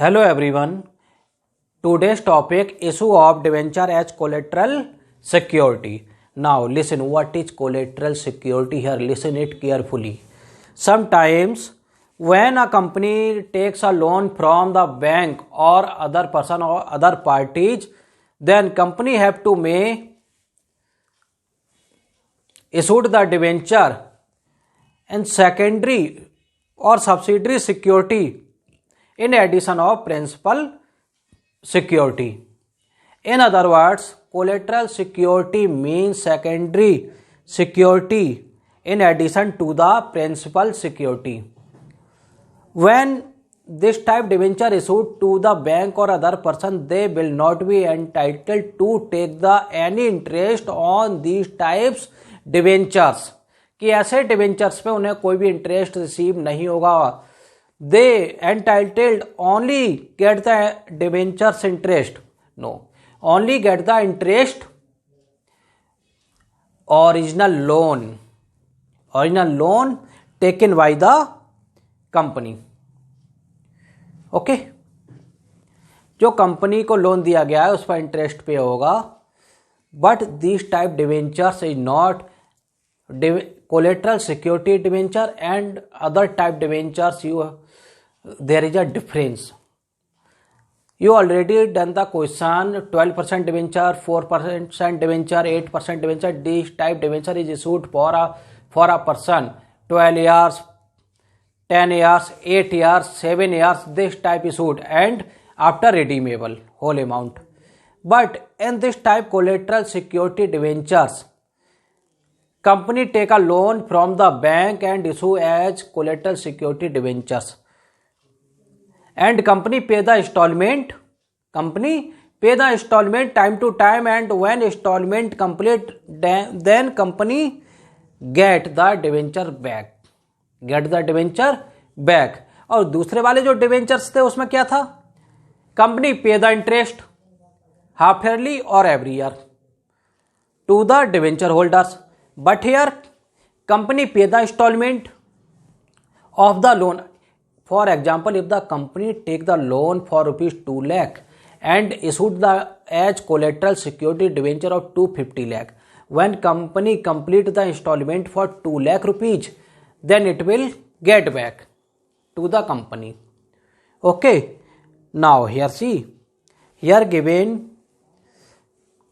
Hello everyone. Today's topic issue of debenture as collateral security. Now listen what is collateral security here. Listen it carefully. Sometimes when a company takes a loan from the bank or other person or other parties, then company have to may issue the debenture and secondary or subsidiary security in addition of principal security. In other words, collateral security means secondary security in addition to the principal security. When this type debenture issued to the bank or other person, they will not be entitled to take the any interest on these types debentures. कि ऐसे debentures पे उन्हें कोई भी interest receive नहीं होगा. They entitled only get the debentures interest. No, only get the interest original loan taken by the company. Okay, जो company को लोन दिया गया है उस पर इंटरेस्ट पे होगा. But this type debentures is not collateral security debenture and other type debentures. There is a difference. You already done the question. 12% debenture, 4% debenture, 8% debenture. This type debenture is issued for a person 12 years, 10 years, 8 years, 7 years. This type issued and after redeemable whole amount. But in this type collateral security debentures, company take a loan from the bank and issue as collateral security debentures, and company pay the installment time to time, and when installment complete then company get the debenture back. और दूसरे वाले जो debentures थे उसमें क्या था? Company pay the interest half yearly और every year to the debenture holders. But here company pay the installment of the loan. For example, if the company take the loan for rupees 2 lakh and issued the as collateral security debenture of 250 lakh, when company complete the installment for 2 lakh rupees, then it will get back to the company. Okay, now here see, here given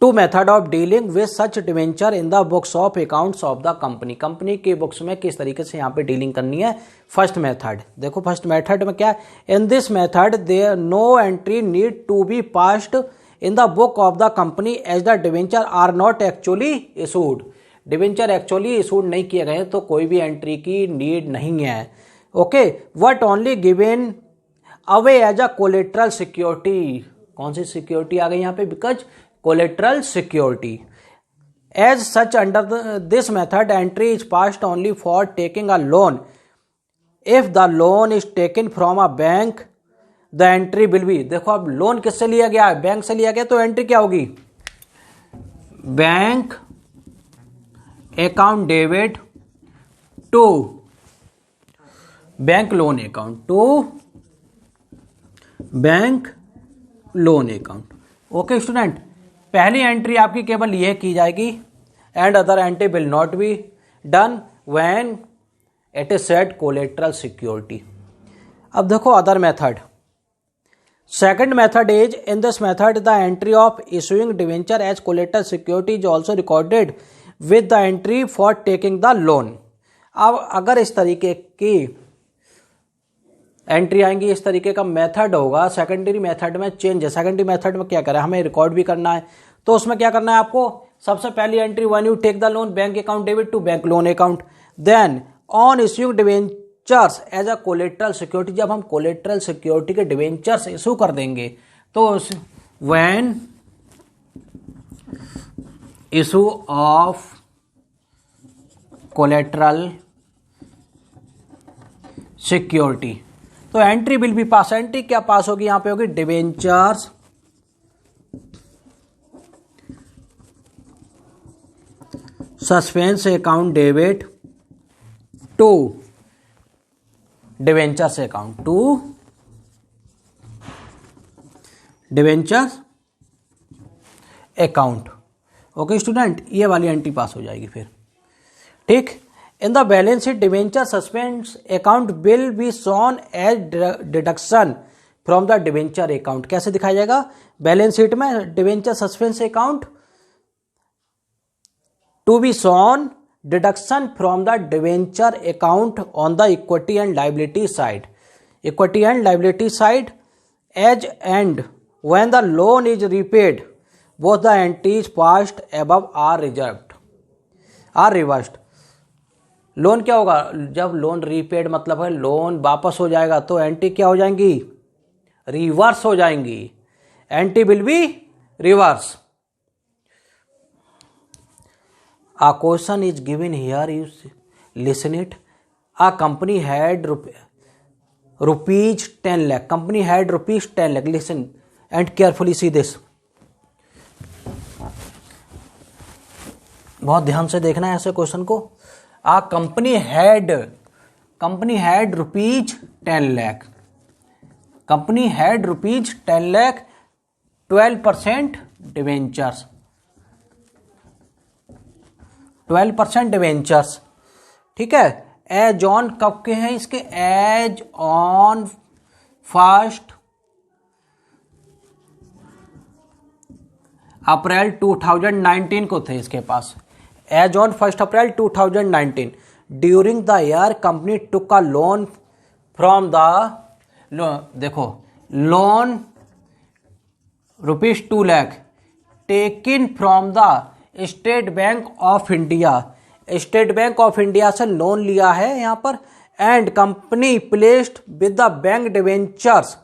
two method of dealing with such debenture in the books of accounts of the company. Company के books में किस तरीके से यहाँ पे dealing करनी है. First method देखो, फर्स्ट मेथड में क्या है? In this method there no entry need to be passed in the book of the company as the debenture are not actually issued. Debenture actually issued नहीं किए गए तो कोई भी एंट्री की नीड नहीं है. Okay, what only given away as a collateral security. कौन सी सिक्योरिटी आ गई यहाँ पे? Because collateral security. As such, under this method, entry is passed only for taking a loan. If the loan is taken from a bank, the entry will be. देखो अब loan किससे लिया गया है? बैंक से लिया गया, तो एंट्री क्या होगी? Bank account debit to bank loan account bank loan account. Okay student, पहली एंट्री आपकी केवल यह की जाएगी and other entry will not be done when it is said collateral security. अब देखो other method. Second method is in this method the entry of issuing debenture as collateral security is also recorded with the entry for taking the loan. अब अगर इस तरीके की entry आएंगी, इस तरीके का मेथड होगा. सेकेंडरी मेथड में चेंज है. सेकेंडरी मेथड में क्या करें, हमें रिकॉर्ड भी करना है, तो उसमें क्या करना है आपको? सबसे पहली entry when you take the loan bank account debit to bank loan account, then on issuing debentures as a collateral security. जब हम कोलेट्रल सिक्योरिटी के डिवेंचर्स इशू कर देंगे तो when issue of collateral security, तो entry will be pass. Entry क्या pass होगी? यहां पे होगी debentures suspense account debit to debentures account debentures account. Okay student, ये वाली एंट्री पास हो जाएगी फिर। ठीक, in the balance sheet debenture suspense account will be shown as deduction from the debenture account. कैसे दिखाया जाएगा? बैलेंस शीट में debenture suspense account to be shown deduction from the debenture account on the equity and liability side. Equity and liability side as and when the loan is repaid both the entities passed above are reserved are reversed। लोन क्या होगा? जब loan repaid मतलब है loan वापस हो जाएगा तो एंटी क्या हो जाएंगी? रिवर्स हो जाएंगी। Anti will be reverse. A question is given here, you listen it. A company had rupees 10 lakh. Company had rupees 10 lakh. Listen and carefully see this. बहुत ध्यान से देखना है ऐसे क्वेश्चन को। A company had rupees 10 lakh. Company had rupees 10 lakh 12% debentures. 12% debentures, ठीक है। As on कब के हैं इसके? एज ऑन 1 अप्रैल 2019 को थे इसके पास। As on 1 April 2019 during the year company took a loan from the देखो loan rupees 2 lakh taken from the State Bank of India. State Bank of India से लोन लिया है यहां पर। And company placed with the bank debentures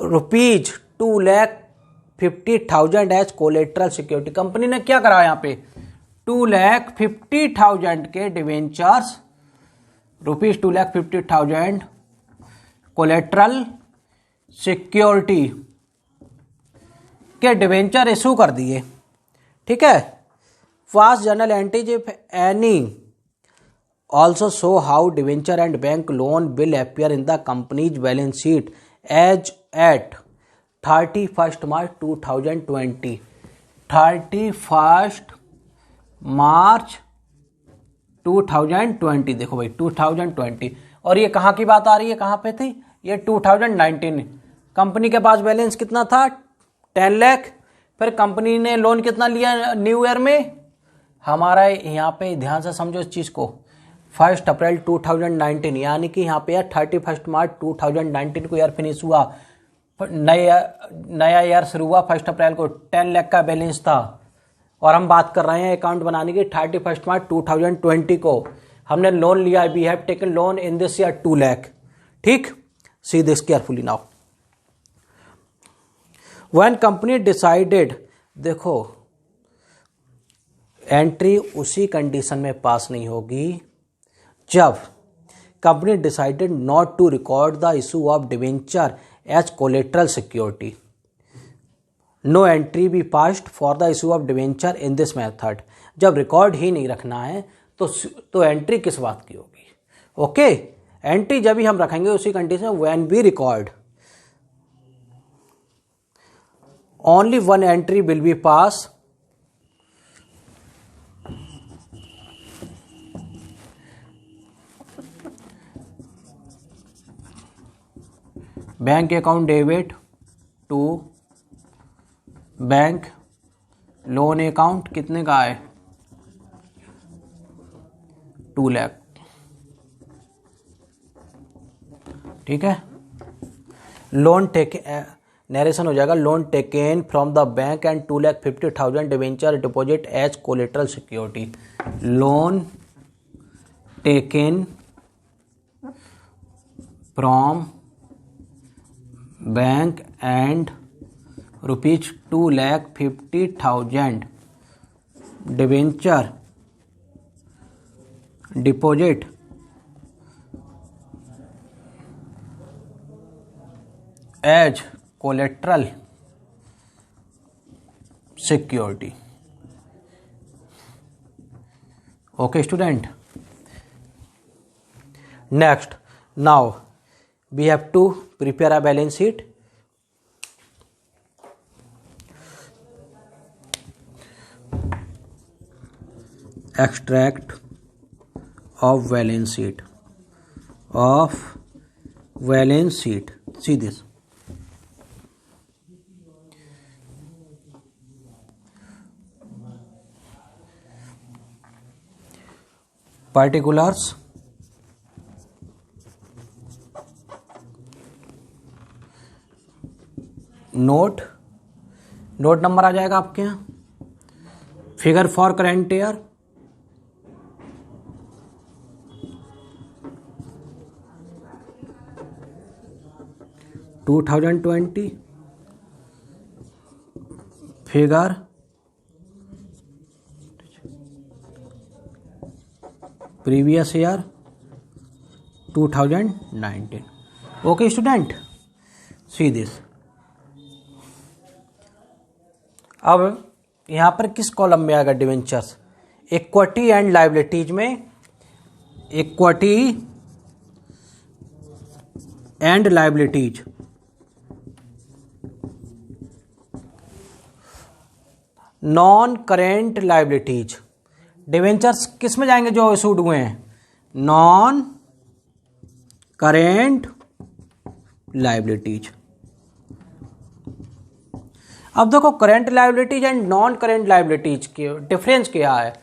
rupees 2,50,000 as collateral security. Company ने क्या करा यहां पे? 2,50,000 के डिवेंचर्स रुपीज 2,50,000 कोलेट्रल सिक्योरिटी के डिवेंचर इशू कर दिए, ठीक है। Pass journal entries if any also show how debenture and bank loan will appear in the company's balance sheet as at 31 March 2020। 31 March 2020। देखो भाई 2020, और ये कहाँ की बात आ रही है? कहाँ पे थी ये? 2019। कंपनी के पास बैलेंस कितना था? 10 लाख। फिर कंपनी ने लोन कितना लिया न्यू ईयर में? हमारा यहाँ पे ध्यान से समझो इस चीज को। 1 अप्रैल 2019 यानी कि यहाँ पे 31 मार्च 2019 को ईयर फिनिश हुआ। नया ईयर शुरू हुआ 1 अप्रैल को। 10 लाख का बैलेंस था और हम बात कर रहे हैं अकाउंट बनाने की 31 मार्च 2020 को। हमने लोन लिया, we have taken loan in this year 2 lakh. ठीक, see this carefully now. When company decided, देखो एंट्री उसी कंडीशन में पास नहीं होगी जब company decided not to record the issue of debenture as collateral security. No entry be passed for the issue of debenture in this method. जब record ही नहीं रखना है तो एंट्री किस बात की होगी? ओके, एंट्री जब भी हम रखेंगे उसी कंडीशन में when we record only one entry will be pass bank account debit to bank loan account. कितने का है? 2 लाख, ठीक है। लोन टेक नरेशन हो जाएगा। Loan taken from the bank and 2,50,000 debenture deposit as collateral security. Loan taken from bank and rupees 2,50,000 debenture deposit as collateral security. Okay student, next now we have to prepare a balance sheet extract of balance sheet see this. Particulars note number आ जाएगा आपके यहाँ. Figure for current year, (2020) figure previous year 2019. Okay student, see this. अब यहां पर किस column में आएगा डिवेंचर्स? इक्विटी एंड लायबिलिटीज में equity and liabilities. Non current liabilities. Debentures किस में जाएंगे जो इशूड हुए हैं? Non current liabilities. अब देखो current liabilities and non current liabilities के डिफरेंस क्या है?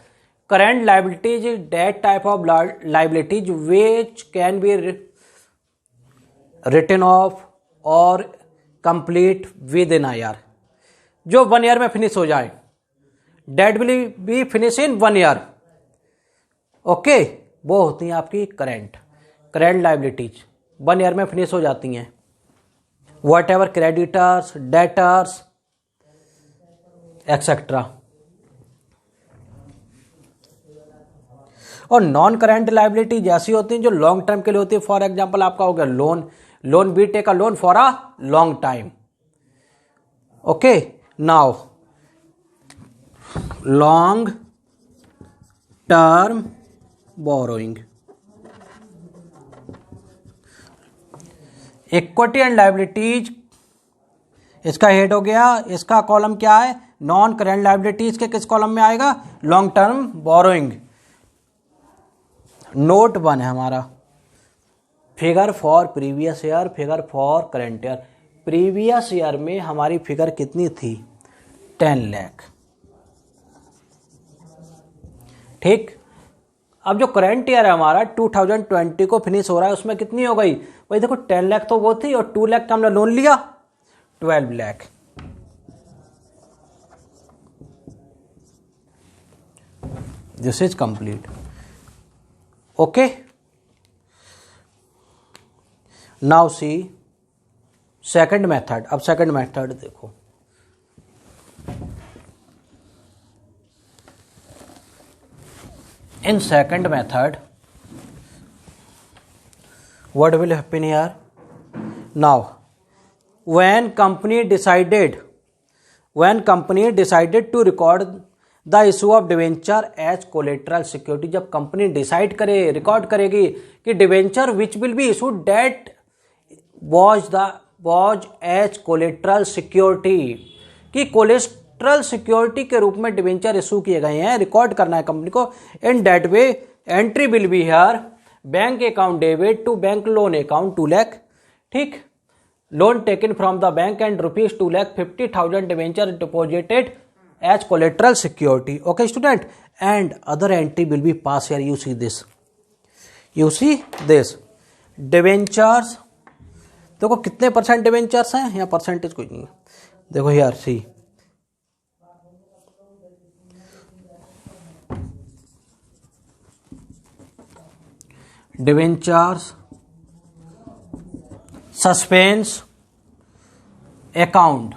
Current liabilities is that type of liabilities which can be written off और complete within a year. जो 1 ईयर में फिनिश हो जाए. Debt will be finish in 1 year. Okay, वो होती हैं आपकी करेंट लायबिलिटीज. 1 ईयर में फिनिश हो जाती हैं. Whatever creditors, debtors etcetera. और नॉन करेंट लायबिलिटीज ऐसी होती हैं जो लॉन्ग टर्म के लिए होती है. फॉर एग्जांपल आपका हो गया loan we take a loan for a long time. Okay, now long term borrowing. Equity and liabilities इसका हेड हो गया. इसका कॉलम क्या है? नॉन करेंट लायबिलिटीज के किस कॉलम में आएगा? Long term borrowing. नोट 1 है हमारा. Figure for previous year, figure for current year. Previous year में हमारी फिगर कितनी थी? 10 लाख. ठीक. अब जो करेंट ईयर है हमारा 2020 को फिनिश हो रहा है, उसमें कितनी हो गई? भाई देखो 10 लाख तो वो थी और 2 लाख का हमने लोन लिया, 12 lakh. This is complete. Okay, now C second method. अब सेकंड मेथड देखो. In second method, what will happen here? Now, when company decided to record the issue of debenture as collateral security, जब company decide करे, record करेगी कि debenture which will be issued that was as collateral security, कि collateral security के रूप में debenture issue किए गए हैं, रिकॉर्ड करना है कंपनी को. In that way entry will be here bank account debit to bank loan account 2 lakh. ठीक. Loan taken from the bank and ₹2,50,000 debenture deposited as collateral security. Okay student, and other entry will be pass here. You see this debentures. देखो कितने percent debentures हैं, यहाँ percentage कुछ नहीं है. देखो here see debentures suspense account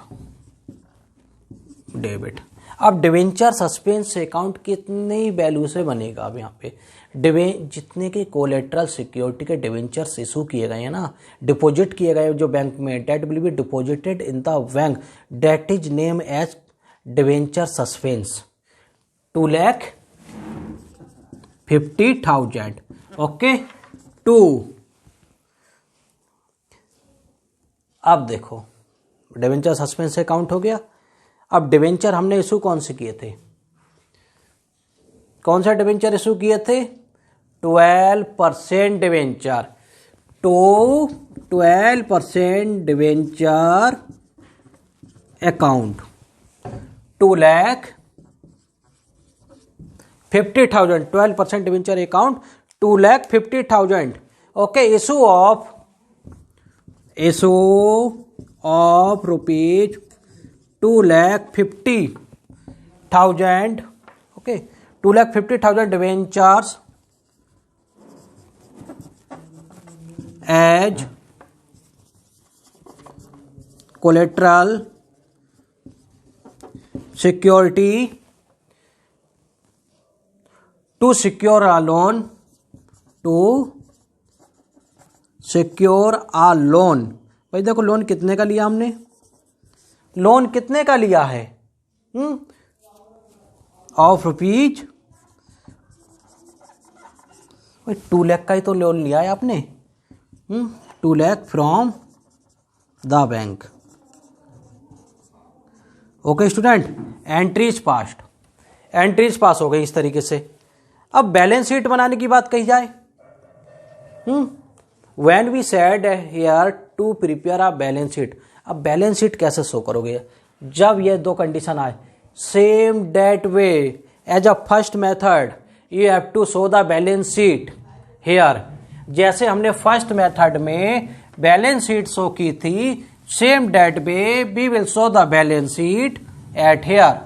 debit. अब debenture suspense account कितनी वैल्यू से बनेगा? अब यहाँ पे जितने के कोलेट्रल सिक्योरिटी के डिवेंचर्स इशू किए गए हैं ना, डिपॉजिट किए गए जो बैंक में, that will be deposited in the bank that is name as debenture suspense 2,50,000. Okay. 2. अब देखो डिवेंचर सस्पेंस अकाउंट हो गया. अब डिवेंचर हमने इशू कौन से किए थे? कौन सा डिवेंचर इशू किए थे? 12% डिवेंचर, तो 12% debenture account 2,50,000, 12% debenture account 2,50,000. Okay, issue of rupees 2,50,000. Okay, 2,50,000 debentures as collateral security to secure a loan, भाई देखो लोन कितने का लिया हमने, लोन कितने का लिया है? ऑफ रुपीज 2 लाख का ही तो लोन लिया है आपने. 2 lakh from the bank. Okay student, entries pass हो गई इस तरीके से. अब बैलेंस शीट बनाने की बात कही जाए. When we said here to prepare a balance sheet. अब बैलेंस शीट कैसे शो करोगे? जब ये दो कंडीशन आए, same that way as a first method you have to show the balance sheet here. जैसे हमने फर्स्ट मेथड में बैलेंस शीट शो की थी, same that way we will show the balance sheet at here.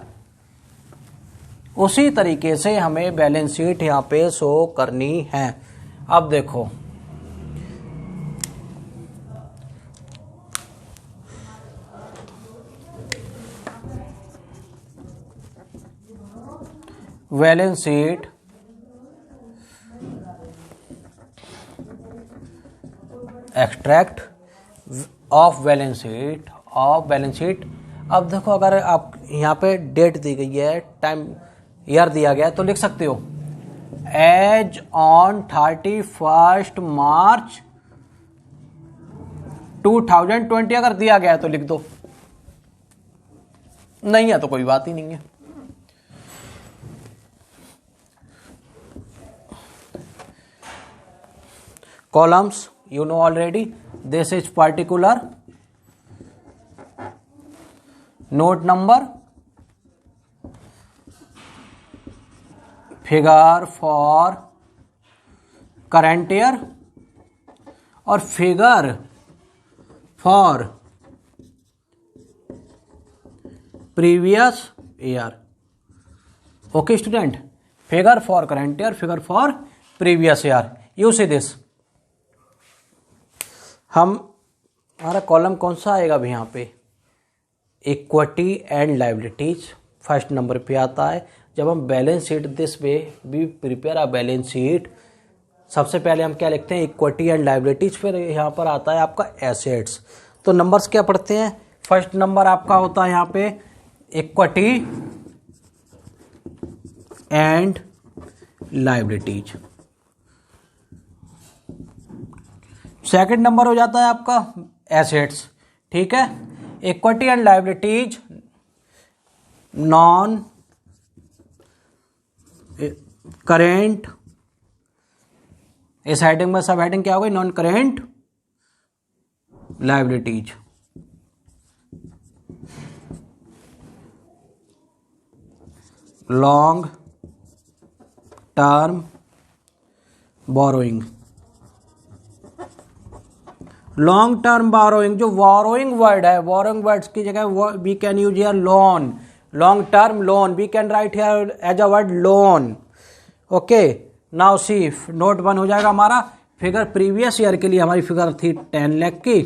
उसी तरीके से हमें balance sheet यहां पे शो करनी है. अब देखो, balance sheet extract of balance sheet. अब देखो, अगर आप यहाँ पे डेट दी गई है, टाइम ईयर दिया गया है, तो लिख सकते हो एज ऑन 31 मार्च 2020. अगर दिया गया है तो लिख दो, नहीं है तो कोई बात ही नहीं है. columns you know already, this is particular, note number, figure for current year और figure for previous year. Okay student, figure for current year, figure for previous year. You see this. हमारा कॉलम कौन सा आएगा अभी यहाँ पे? Equity and liabilities first number पे आता है. जब हम balance sheet this way we prepare a balance sheet, सबसे पहले हम क्या लिखते हैं? Equity and liabilities. फिर यहाँ पर आता है आपका एसेट्स. तो नंबर्स क्या पढ़ते हैं? फर्स्ट नंबर आपका होता है यहाँ पे equity and liabilities. Second number हो जाता है आपका एसेट्स. ठीक है, equity and liabilities non current. इस हेडिंग में सब हेडिंग क्या हो गई? Non current liabilities. Long term borrowing. Long term borrowing, जो बोरोइंग वर्ड है, बोरोइंग वर्ड्स की जगह we can use here loan. Long term loan, we can write here as a word loan. Okay, now see note 1 हो जाएगा हमारा. Figure previous year के लिए हमारी फिगर थी 10 लाख की.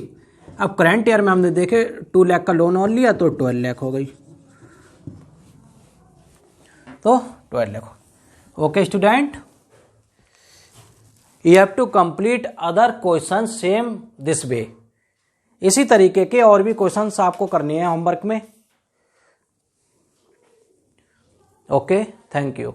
अब करंट ईयर में हमने देखे 2 लाख का लोन और लिया तो 12 लाख हो गई, तो 12 lakh. Okay student, you have to complete other questions same this way. इसी तरीके के और भी क्वेश्चंस आपको करने हैं होमवर्क में. Okay, thank you.